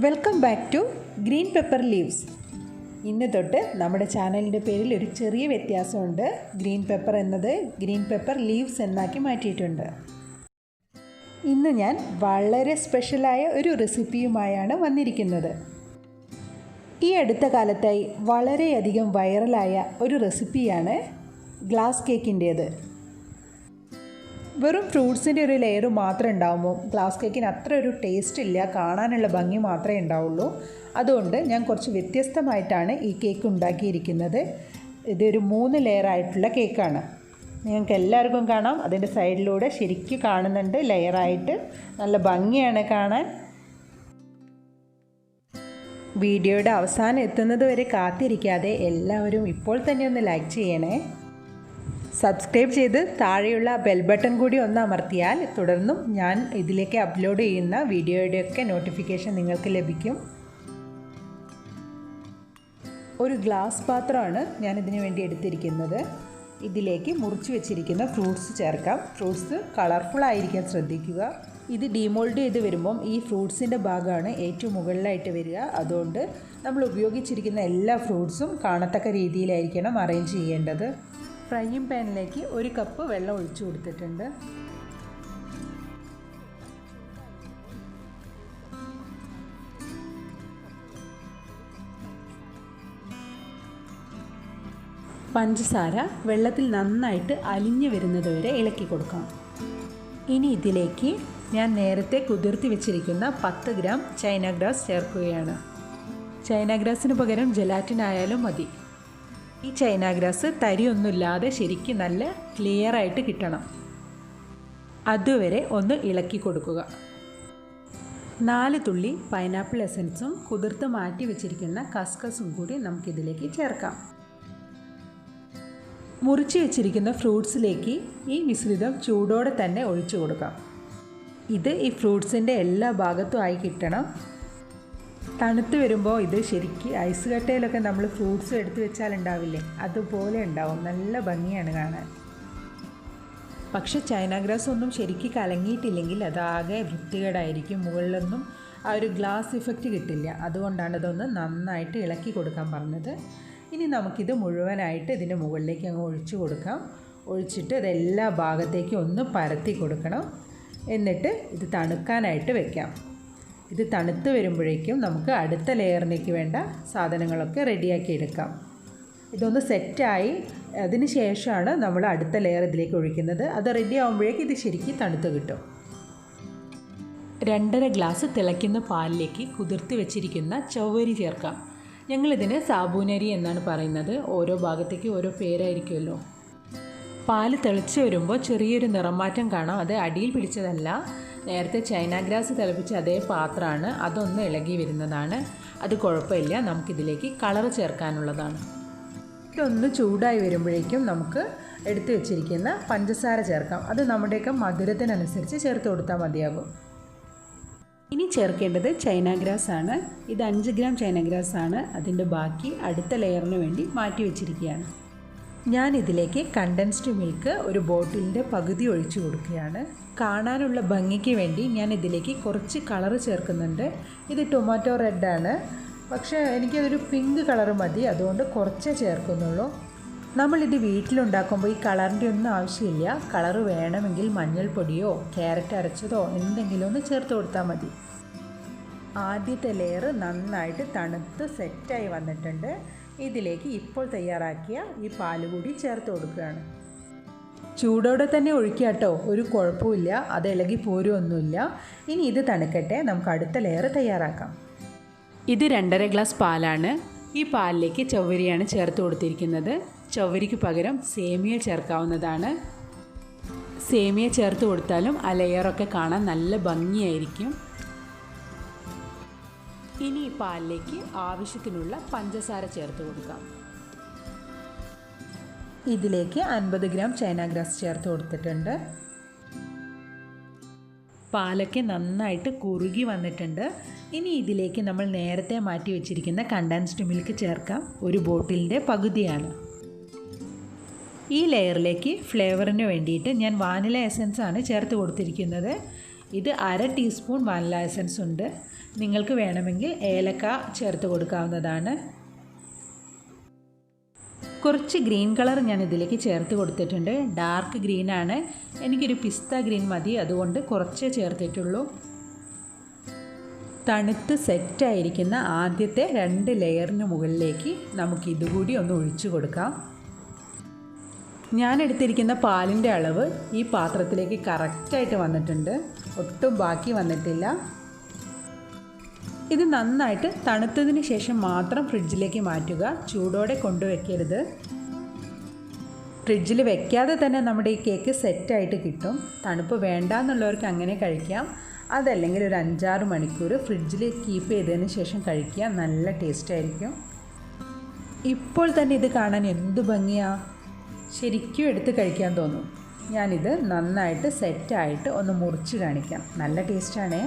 Welcome back to green pepper leaves. ഇന്ന് തൊട്ട് നമ്മുടെ ചാനലിൻ്റെ പേരിൽ ഒരു ചെറിയ വ്യത്യാസമുണ്ട്. ഗ്രീൻ പെപ്പർ എന്നത് ഗ്രീൻ പെപ്പർ ലീവ്സ് എന്നാക്കി മാറ്റിയിട്ടുണ്ട്. ഇന്ന് ഞാൻ വളരെ സ്പെഷ്യലായ ഒരു റെസിപ്പിയുമായാണ് വന്നിരിക്കുന്നത്. ഈ അടുത്ത കാലത്തായി വളരെയധികം വൈറലായ ഒരു റെസിപ്പിയാണ് ഗ്ലാസ് കേക്കിൻ്റേത്. വെറും ഫ്രൂട്ട്സിൻ്റെ ഒരു ലെയർ മാത്രം ഉണ്ടാകുമ്പോൾ ഗ്ലാസ് കേക്കിന് അത്ര ഒരു ടേസ്റ്റ് ഇല്ല, കാണാനുള്ള ഭംഗി മാത്രമേ ഉണ്ടാവുള്ളൂ. അതുകൊണ്ട് ഞാൻ കുറച്ച് വ്യത്യസ്തമായിട്ടാണ് ഈ കേക്ക് ഉണ്ടാക്കിയിരിക്കുന്നത്. ഇതൊരു 3 ലെയർ ആയിട്ടുള്ള കേക്കാണ്. നിങ്ങൾക്ക് എല്ലാവർക്കും കാണാം, അതിൻ്റെ സൈഡിലൂടെ ശരിക്കും കാണുന്നുണ്ട് ലെയറായിട്ട്. നല്ല ഭംഗിയാണ് കാണാൻ. വീഡിയോയുടെ അവസാനം എത്തുന്നത് വരെ കാത്തിരിക്കാതെ എല്ലാവരും ഇപ്പോൾ തന്നെ ഒന്ന് ലൈക്ക് ചെയ്യണേ. സബ്സ്ക്രൈബ് ചെയ്ത് താഴെയുള്ള ബെൽ ബട്ടൺ കൂടി ഒന്ന് അമർത്തിയാൽ തുടർന്നും ഞാൻ ഇതിലേക്ക് അപ്ലോഡ് ചെയ്യുന്ന വീഡിയോയുടെയൊക്കെ നോട്ടിഫിക്കേഷൻ നിങ്ങൾക്ക് ലഭിക്കും. ഒരു ഗ്ലാസ് പാത്രമാണ് ഞാനിതിനു വേണ്ടി എടുത്തിരിക്കുന്നത്. ഇതിലേക്ക് മുറിച്ച് വെച്ചിരിക്കുന്ന ഫ്രൂട്ട്സ് ചേർക്കാം. ഫ്രൂട്ട്സ് കളർഫുൾ ആയിരിക്കാൻ ശ്രദ്ധിക്കുക. ഇത് ഡീമോൾഡ് ചെയ്ത് വരുമ്പം ഈ ഫ്രൂട്ട്സിൻ്റെ ഭാഗമാണ് ഏറ്റവും മുകളിലായിട്ട് വരിക. അതുകൊണ്ട് നമ്മൾ ഉപയോഗിച്ചിരിക്കുന്ന എല്ലാ ഫ്രൂട്ട്സും കാണത്തക്ക രീതിയിലായിരിക്കണം അറേഞ്ച് ചെയ്യേണ്ടത്. ഫ്രൈയിങ് പാനിലേക്ക് 1 കപ്പ് വെള്ളം ഒഴിച്ചു കൊടുത്തിട്ടുണ്ട്. പഞ്ചസാര വെള്ളത്തിൽ നന്നായിട്ട് അലിഞ്ഞു വരുന്നത് വരെ ഇളക്കി കൊടുക്കാം. ഇനി ഇതിലേക്ക് ഞാൻ നേരത്തെ കുതിർത്തി വെച്ചിരിക്കുന്ന 10 ഗ്രാം ചൈന ഗ്രാസ് ചേർക്കുകയാണ്. ചൈന ഗ്രാസിന് പകരം ജെലാറ്റിൻ ആയാലും മതി. ഈ ചൈന ഗ്രാസ് തരിയൊന്നുമില്ലാതെ ശരിക്കും നല്ല ക്ലിയറായിട്ട് കിട്ടണം. അതുവരെ ഒന്ന് ഇളക്കി കൊടുക്കുക. 4 തുള്ളി പൈനാപ്പിൾ എസൻസും കുതിർത്ത് മാറ്റി വെച്ചിരിക്കുന്ന കസ്കസും കൂടി നമുക്കിതിലേക്ക് ചേർക്കാം. മുറിച്ച് വെച്ചിരിക്കുന്ന ഫ്രൂട്ട്സിലേക്ക് ഈ മിശ്രിതം ചൂടോടെ തന്നെ ഒഴിച്ചു കൊടുക്കാം. ഇത് ഈ ഫ്രൂട്ട്സിൻ്റെ എല്ലാ ഭാഗത്തും ആയി കിട്ടണം. തണുത്ത് വരുമ്പോൾ ഇത് ശരിക്കും ഐസ് കട്ടയിലൊക്കെ നമ്മൾ ഫ്രൂട്ട്സ് എടുത്ത് വെച്ചാൽ ഉണ്ടാവില്ലേ, അതുപോലെ ഉണ്ടാവും. നല്ല ഭംഗിയാണ് കാണാൻ. പക്ഷെ ചൈന ഗ്രാസ് ഒന്നും ശരിക്കും കലങ്ങിയിട്ടില്ലെങ്കിൽ അതാകെ വൃത്തികേടായിരിക്കും. മുകളിലൊന്നും ആ ഒരു ഗ്ലാസ് ഇഫക്റ്റ് കിട്ടില്ല. അതുകൊണ്ടാണ് ഇതൊന്ന് നന്നായിട്ട് ഇളക്കി കൊടുക്കാൻ പറഞ്ഞത്. ഇനി നമുക്കിത് മുഴുവനായിട്ട് ഇതിൻ്റെ മുകളിലേക്ക് അങ്ങ് ഒഴിച്ചു കൊടുക്കാം. ഒഴിച്ചിട്ട് ഇതെല്ലാ ഭാഗത്തേക്കും ഒന്ന് പരത്തി കൊടുക്കണം. എന്നിട്ട് ഇത് തണുക്കാനായിട്ട് വെക്കാം. ഇത് തണുത്ത് വരുമ്പോഴേക്കും നമുക്ക് അടുത്ത ലെയറിലേക്ക് വേണ്ട സാധനങ്ങളൊക്കെ റെഡിയാക്കി എടുക്കാം. ഇതൊന്ന് സെറ്റായി അതിന് ശേഷമാണ് നമ്മൾ അടുത്ത ലെയർ ഇതിലേക്ക് ഒഴിക്കുന്നത്. അത് റെഡി ആകുമ്പോഴേക്കും ഇത് ശരിക്കും തണുത്ത് കിട്ടും. 2.5 ഗ്ലാസ് തിളയ്ക്കുന്ന പാലിലേക്ക് കുതിർത്തി വെച്ചിരിക്കുന്ന ചവ്വരി ചേർക്കാം. ഞങ്ങളിതിന് സാബൂനരി എന്നാണ് പറയുന്നത്. ഓരോ ഭാഗത്തേക്ക് ഓരോ പേരായിരിക്കുമല്ലോ. പാല് തിളച്ച് വരുമ്പോൾ ചെറിയൊരു നിറമാറ്റം കാണാം. അത് അടിയിൽ പിടിച്ചതല്ല, നേരത്തെ ചൈന ഗ്രാസ് തിളപ്പിച്ച അതേ പാത്രമാണ്. അതൊന്ന് ഇളകി വരുന്നതാണ്. അത് കുഴപ്പമില്ല, നമുക്കിതിലേക്ക് കളർ ചേർക്കാനുള്ളതാണ്. ഇതൊന്ന് ചൂടായി വരുമ്പോഴേക്കും നമുക്ക് എടുത്തു വെച്ചിരിക്കുന്ന പഞ്ചസാര ചേർക്കാം. അത് നമ്മുടെയൊക്കെ മധുരത്തിനനുസരിച്ച് ചേർത്ത് കൊടുത്താൽ മതിയാകും. ഇനി ചേർക്കേണ്ടത് ചൈന ഗ്രാസ് ആണ്. ഇത് 5 ഗ്രാം ചൈന ഗ്രാസ് ആണ്. അതിൻ്റെ ബാക്കി അടുത്ത ലെയറിന് വേണ്ടി മാറ്റി വെച്ചിരിക്കുകയാണ്. ഞാൻ ഇതിലേക്ക് കണ്ടൻസ്ഡ് മിൽക്ക് ഒരു ബോട്ടിലിൻ്റെ പകുതി ഒഴിച്ചു കൊടുക്കുകയാണ്. കാണാനുള്ള ഭംഗിക്ക് വേണ്ടി ഞാൻ ഇതിലേക്ക് കുറച്ച് കളർ ചേർക്കുന്നുണ്ട്. ഇത് ടൊമാറ്റോ റെഡാണ്, പക്ഷേ എനിക്കതൊരു പിങ്ക് കളർ മതി. അതുകൊണ്ട് കുറച്ചേ ചേർക്കുന്നുള്ളൂ. നമ്മളിത് വീട്ടിലുണ്ടാക്കുമ്പോൾ ഈ കളറിൻ്റെ ഒന്നും ആവശ്യമില്ല. കളർ വേണമെങ്കിൽ മഞ്ഞൾപ്പൊടിയോ ക്യാരറ്റ് അരച്ചതോ എന്തെങ്കിലും ഒന്ന് ചേർത്ത് കൊടുത്താൽ മതി. ആദ്യത്തെ ലെയർ നന്നായിട്ട് തണുത്ത് സെറ്റായി വന്നിട്ടുണ്ട്. ഇതിലേക്ക് ഇപ്പോൾ തയ്യാറാക്കിയ ഈ പാല് കൂടി ചേർത്ത് കൊടുക്കുകയാണ്. ചൂടോടെ തന്നെ ഒഴിക്കുക കേട്ടോ, ഒരു കുഴപ്പമില്ല. അത് ഇളകി പോരുമൊന്നുമില്ല. ഇനി ഇത് തണുക്കട്ടെ, നമുക്ക് അടുത്ത ലെയർ തയ്യാറാക്കാം. ഇത് 2.5 ഗ്ലാസ് പാലാണ്. ഈ പാലിലേക്ക് ചവ്വരിയാണ് ചേർത്ത് കൊടുത്തിരിക്കുന്നത്. ചവ്വരിക്ക് പകരം സേമിയ ചേർക്കാവുന്നതാണ്. സേമിയ ചേർത്ത് കൊടുത്താലും ആ ലെയറൊക്കെ കാണാൻ നല്ല ഭംഗിയായിരിക്കും. ഇനി ഈ പാലിലേക്ക് ആവശ്യത്തിനുള്ള പഞ്ചസാര ചേർത്ത് കൊടുക്കാം. ഇതിലേക്ക് 50 ഗ്രാം ചൈന ഗ്രാസ് ചേർത്ത് കൊടുത്തിട്ടുണ്ട്. പാലൊക്കെ നന്നായിട്ട് കുറുകി വന്നിട്ടുണ്ട്. ഇനി ഇതിലേക്ക് നമ്മൾ നേരത്തെ മാറ്റി വെച്ചിരിക്കുന്ന കണ്ടൻസ്ഡ് മിൽക്ക് ചേർക്കാം. ഒരു ബോട്ടിലിൻ്റെ പകുതിയാണ്. ഈ ലെയറിലേക്ക് ഫ്ലേവറിന് വേണ്ടിയിട്ട് ഞാൻ വാനില എസൻസ് ആണ് ചേർത്ത് കൊടുത്തിരിക്കുന്നത്. ഇത് 1/2 ടീസ്പൂൺ വാനില എസൻസ് ഉണ്ട്. നിങ്ങൾക്ക് വേണമെങ്കിൽ ഏലക്ക ചേർത്ത് കൊടുക്കാവുന്നതാണ്. കുറച്ച് ഗ്രീൻ കളർ ഞാൻ ഇതിലേക്ക് ചേർത്ത് കൊടുത്തിട്ടുണ്ട്. ഡാർക്ക് ഗ്രീനാണ്. എനിക്കൊരു പിസ്ത ഗ്രീൻ മതി, അതുകൊണ്ട് കുറച്ചേ ചേർത്തിട്ടുള്ളൂ. തണുത്ത് സെറ്റായിരിക്കുന്ന ആദ്യത്തെ 2 ലെയറിന് മുകളിലേക്ക് നമുക്ക് ഇതുകൂടി ഒന്ന് ഒഴിച്ചു കൊടുക്കാം. ഞാൻ എടുത്തിരിക്കുന്ന പാലിൻ്റെ അളവ് ഈ പാത്രത്തിലേക്ക് കറക്റ്റായിട്ട് വന്നിട്ടുണ്ട്. ഒട്ടും ബാക്കി വന്നിട്ടില്ല. ഇത് നന്നായിട്ട് തണുത്തതിന് ശേഷം മാത്രം ഫ്രിഡ്ജിലേക്ക് മാറ്റുക. ചൂടോടെ കൊണ്ടുവയ്ക്കരുത്. ഫ്രിഡ്ജിൽ വെക്കാതെ തന്നെ നമ്മുടെ ഈ കേക്ക് സെറ്റായിട്ട് കിട്ടും. തണുപ്പ് വേണ്ടാന്നുള്ളവർക്ക് അങ്ങനെ കഴിക്കാം. അതല്ലെങ്കിൽ ഒരു 5-6 മണിക്കൂർ ഫ്രിഡ്ജിൽ കീപ്പ് ചെയ്തതിന് ശേഷം കഴിക്കുക. നല്ല ടേസ്റ്റായിരിക്കും. ഇപ്പോൾ തന്നെ ഇത് കാണാൻ എന്ത് ഭംഗിയാണ്. ശരിക്കും എടുത്ത് കഴിക്കാൻ തോന്നും. ഞാനിത് നന്നായിട്ട് സെറ്റായിട്ട് ഒന്ന് മുറിച്ച് കാണിക്കാം. നല്ല ടേസ്റ്റാണേ.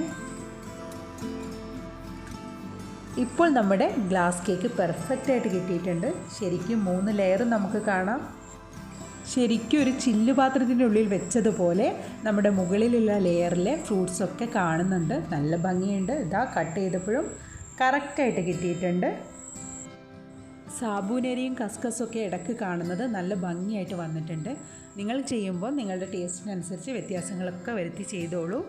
ഇപ്പോൾ നമ്മുടെ ഗ്ലാസ് കേക്ക് പെർഫെക്റ്റായിട്ട് കിട്ടിയിട്ടുണ്ട്. ശരിക്കും 3 ലെയറും നമുക്ക് കാണാം. ശരിക്കും ഒരു ചില്ല് പാത്രത്തിൻ്റെ ഉള്ളിൽ വെച്ചതുപോലെ നമ്മുടെ മുകളിലുള്ള ലെയറിലെ ഫ്രൂട്ട്സൊക്കെ കാണുന്നുണ്ട്. നല്ല ഭംഗിയുണ്ട്. ഇതാ കട്ട് ചെയ്തപ്പോഴും കറക്റ്റായിട്ട് കിട്ടിയിട്ടുണ്ട്. സാബൂനരിയും കസ്കസൊക്കെ ഇടയ്ക്ക് കാണുന്നത് നല്ല ഭംഗിയായിട്ട് വന്നിട്ടുണ്ട്. നിങ്ങൾ ചെയ്യുമ്പോൾ നിങ്ങളുടെ ടേസ്റ്റിനനുസരിച്ച് വ്യത്യാസങ്ങളൊക്കെ വരുത്തി ചെയ്തോളൂ.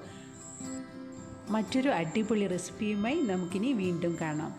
മറ്റൊരു അടിപൊളി റെസിപ്പിയുമായി നമുക്കിനി വീണ്ടും കാണാം.